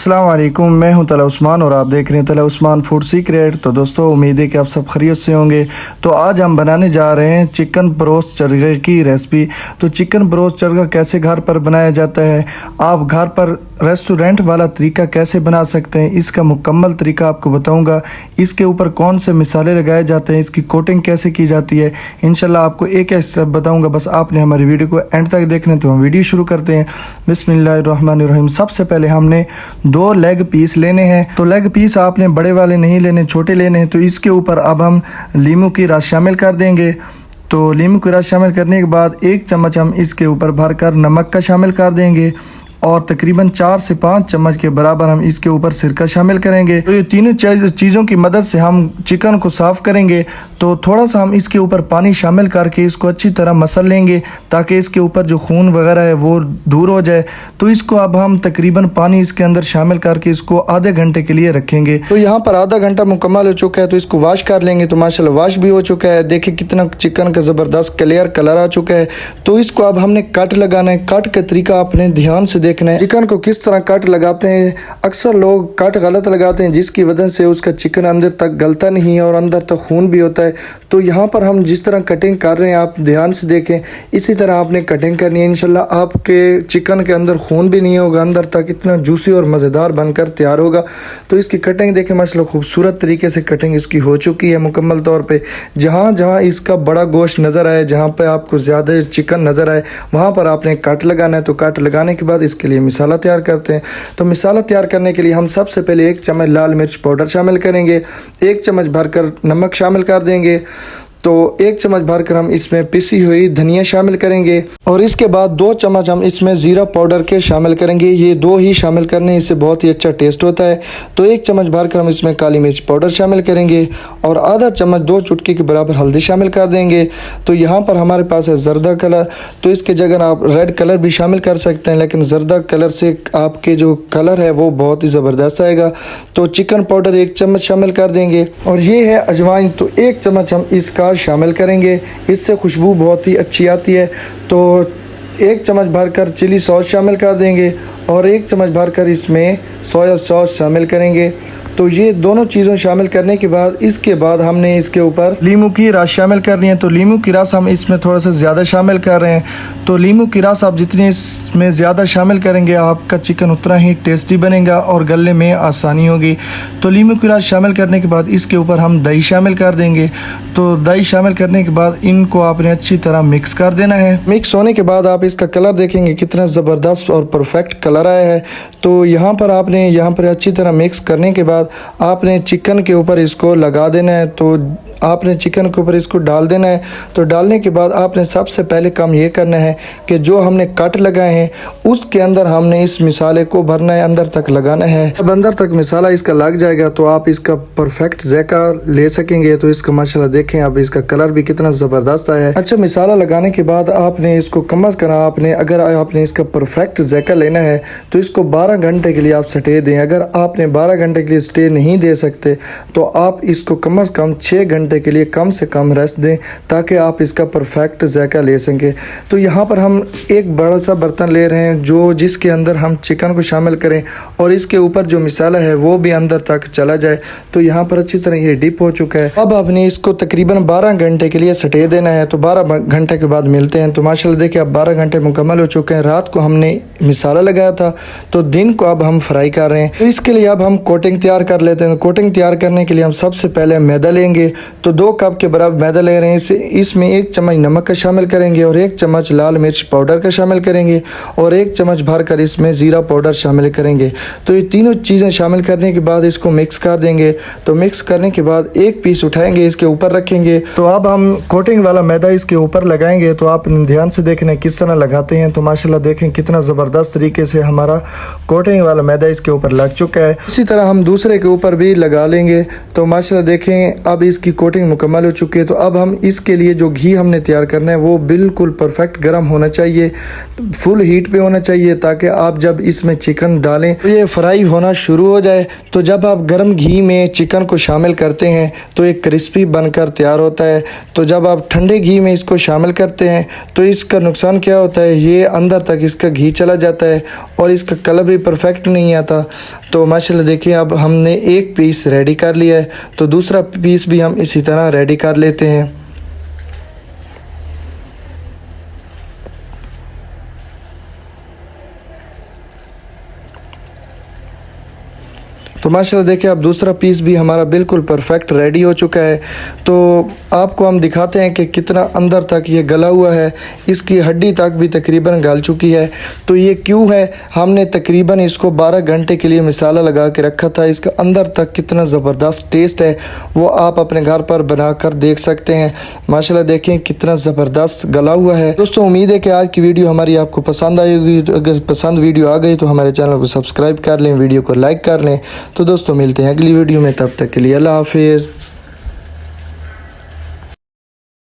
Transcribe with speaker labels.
Speaker 1: अस्सलाम वालेकुम, मैं हूं तला उस्मान और आप देख रहे हैं तला उस्मान फूड सीक्रेट। तो दोस्तों, उम्मीद है कि आप सब खैरियत से होंगे। तो आज हम बनाने जा रहे हैं चिकन ब्रोस्ट चरगे की रेसिपी। तो चिकन ब्रोस्ट चरगा कैसे घर पर बनाया जाता है, आप घर पर रेस्टोरेंट वाला तरीका कैसे बना सकते हैं, इसका मुकम्मल तरीका आपको बताऊंगा। इसके ऊपर कौन से मसाले लगाए जाते हैं, इसकी कोटिंग कैसे की जाती है, इंशाल्लाह आपको एक एक स्टेप बताऊंगा। बस आपने हमारी वीडियो को एंड तक देखना है। तो हम वीडियो शुरू करते हैं। बिस्मिल्लाहिर्रहमानिर्रहीम। सबसे पहले हमने 2 लेग पीस लेने हैं। तो लेग पीस आपने बड़े वाले नहीं लेने, छोटे लेने हैं। तो इसके ऊपर अब हम लीमू की रस शामिल कर देंगे। तो लीमू की रस शामिल करने के बाद 1 चम्मच हम इसके ऊपर भरकर नमक का शामिल कर देंगे और तकरीबन 4 से 5 चम्मच के बराबर हम इसके ऊपर सिरका शामिल करेंगे। तो ये तीनों चीज़ों की मदद से हम चिकन को साफ़ करेंगे। तो थोड़ा सा हम इसके ऊपर पानी शामिल करके इसको अच्छी तरह मसल लेंगे ताकि इसके ऊपर जो खून वगैरह है वो दूर हो जाए। तो इसको अब हम तकरीबन पानी इसके अंदर शामिल करके इसको आधे घंटे के लिए रखेंगे। तो यहाँ पर आधा घंटा मुकम्मल हो चुका है। तो इसको वॉश कर लेंगे। तो माशाल्लाह वॉश भी हो चुका है। देखिए कितना चिकन का ज़बरदस्त क्लियर कलर आ चुका है। तो इसको अब हमने कट लगाना है। कट का तरीका आपने ध्यान से देखना है। चिकन को किस तरह कट लगाते हैं, अक्सर लोग कट गलत लगाते हैं जिसकी वजह से उसका चिकन अंदर तक गलता नहीं है और अंदर तक खून भी होता है। तो यहाँ पर हम जिस तरह कटिंग कर रहे हैं आप ध्यान से देखें, इसी तरह आपने कटिंग करनी है। इंशाल्लाह आपके चिकन के अंदर खून भी नहीं होगा, अंदर तक इतना जूसी और मज़ेदार बनकर तैयार होगा। तो इसकी कटिंग देखें माशाल्लाह खूबसूरत तरीके से कटिंग इसकी हो चुकी है मुकम्मल तौर पे। जहाँ जहाँ इसका बड़ा गोश्त नज़र आए, जहाँ पे आपको ज़्यादा चिकन नज़र आए, वहाँ पर आपने कट लगाना है। तो कट लगाने के बाद इसके लिए मिसाला तैयार करते हैं। तो मिसाला तैयार करने के लिए हम सबसे पहले 1 चम्मच लाल मिर्च पाउडर शामिल करेंगे, 1 चम्मच भरकर नमक शामिल कर देंगे। तो 1 चम्मच भरकर हम इसमें पिसी हुई धनिया शामिल करेंगे और इसके बाद 2 चम्मच हम इसमें ज़ीरा पाउडर के शामिल करेंगे। ये 2 ही शामिल करने, इससे बहुत ही अच्छा टेस्ट होता है। तो 1 चम्मच भरकर हम इसमें काली मिर्च पाउडर शामिल करेंगे और आधा चम्मच 2 चुटकी के बराबर हल्दी शामिल कर देंगे। तो यहाँ पर हमारे पास है जर्दा कलर। तो इसके जगह आप रेड कलर भी शामिल कर सकते हैं, लेकिन जर्दा कलर से आपके जो कलर है वो बहुत ही ज़बरदस्त आएगा। तो चिकन पाउडर 1 चम्मच शामिल कर देंगे और ये है अजवाइन। तो 1 चम्मच हम इसका शामिल करेंगे, इससे खुशबू बहुत ही अच्छी आती है। तो 1 चम्मच भरकर चिली सॉस शामिल कर देंगे और 1 चम्मच भरकर इसमें सोया सॉस शामिल करेंगे। तो ये दोनों चीज़ों शामिल करने के बाद इसके बाद हमने इसके ऊपर लीमू की रस शामिल करनी है। तो लीमू की रस हम इसमें थोड़ा सा ज़्यादा शामिल कर रहे हैं। तो लीमू की रस आप जितनी इसमें ज़्यादा शामिल करेंगे आपका चिकन उतना ही टेस्टी बनेगा और गलने में आसानी होगी। तो लीमू की रस शामिल करने के बाद इसके ऊपर हम दही शामिल कर देंगे। तो दही शामिल करने के बाद इनको आपने अच्छी तरह मिक्स कर देना है। मिक्स होने के बाद आप इसका कलर देखेंगे कितना ज़बरदस्त और परफेक्ट कलर आया है। तो यहाँ पर अच्छी तरह मिक्स करने के बाद आपने चिकन के ऊपर इसको लगा देना है। तो आपने चिकन के ऊपर इसको डाल देना है। तो डालने के बाद आपने सबसे पहले काम ये करना है कि जो हमने कट लगाए हैं उसके अंदर हमने इस मिसाले को भरना है, अंदर तक लगाना है। जब अंदर तक मिसाला इसका लग जाएगा तो आप इसका परफेक्ट जायका ले सकेंगे। तो इसका माशाल्लाह देखें अब इसका कलर भी कितना ज़बरदस्त आया है। अच्छा, मिसाला लगाने के बाद आपने इसको कम अज़ कम अगर आपने इसका परफेक्ट जायका लेना है तो इसको 12 घंटे के लिए आप स्टे दें। अगर आपने 12 घंटे के लिए स्टे नहीं दे सकते तो आप इसको कम अज़ कम 6 घंटे के लिए कम से कम रेस्ट दें ताकि आप इसका परफेक्ट जायका ले सकें। तो यहाँ पर हम एक बड़ा सा बर्तन ले रहे हैं जो जिसके अंदर हम चिकन को शामिल करें और इसके ऊपर जो मिसाला है वो भी अंदर तक चला जाए। तो यहाँ पर अच्छी तरह ये डिप हो चुका है। अब आपने इसको तकरीबन 12 घंटे के लिए स्टे देना है। तो 12 घंटे के बाद मिलते हैं। तो माशाल्लाह देखिए अब 12 घंटे मुकम्मल हो चुके हैं। रात को हमने मिसाला लगाया था तो दिन को अब हम फ्राई कर रहे हैं। तो इसके लिए अब हम कोटिंग तैयार कर लेते हैं। कोटिंग तैयार करने के लिए हम सबसे पहले मैदा लेंगे। तो 2 कप के बराबर मैदा ले रहे हैं। इसमें 1 चम्मच नमक का शामिल करेंगे और 1 चम्मच लाल मिर्च पाउडर का शामिल करेंगे और 1 चम्मच भरकर इसमें ज़ीरा पाउडर शामिल करेंगे। तो ये तीनों चीज़ें शामिल करने के बाद इसको मिक्स कर देंगे। तो मिक्स करने के बाद एक पीस उठाएंगे, इसके ऊपर रखेंगे। तो अब हम कोटिंग वाला मैदा इसके ऊपर लगाएंगे। तो आप ध्यान से देखें किस तरह लगाते हैं। तो माशाल्लाह देखें कितना ज़बरदस्त तरीके से हमारा कोटिंग वाला मैदा इसके ऊपर लग चुका है। इसी तरह हम दूसरे के ऊपर भी लगा लेंगे। तो माशाल्लाह देखें अब इसकी कोटिंग मुकम्मल हो चुकी है। तो अब हम इसके लिए जो घी हमने तैयार करना है वो बिल्कुल परफेक्ट गर्म होना चाहिए, फुल हीट पे होना चाहिए ताकि आप जब इसमें चिकन डालें तो ये फ्राई होना शुरू हो जाए। तो जब आप गर्म घी में चिकन को शामिल करते हैं तो ये क्रिस्पी बनकर तैयार होता है। तो जब आप ठंडे घी में इसको शामिल करते हैं तो इसका नुकसान क्या होता है, ये अंदर तक इसका घी चला जाता है और इसका कलर भी परफेक्ट नहीं आता। तो माशाल्लाह देखिए अब हमने एक पीस रेडी कर लिया है, तो दूसरा पीस भी हम इसी तरह रेडी कर लेते हैं। तो माशाल्लाह देखिए अब दूसरा पीस भी हमारा बिल्कुल परफेक्ट रेडी हो चुका है। तो आपको हम दिखाते हैं कि कितना अंदर तक ये गला हुआ है, इसकी हड्डी तक भी तकरीबन गल चुकी है। तो ये क्यों है, हमने तकरीबन इसको 12 घंटे के लिए मसाला लगा के रखा था। इसका अंदर तक कितना ज़बरदस्त टेस्ट है वो आप अपने घर पर बना कर देख सकते हैं। माशाल्लाह देखें कितना ज़बरदस्त गला हुआ है। दोस्तों उम्मीद है कि आज की वीडियो हमारी आपको पसंद आई होगी। अगर पसंद वीडियो आ गई तो हमारे चैनल को सब्सक्राइब कर लें, वीडियो को लाइक कर लें। तो दोस्तों मिलते हैं अगली वीडियो में, तब तक के लिए अल्लाह हाफिज़।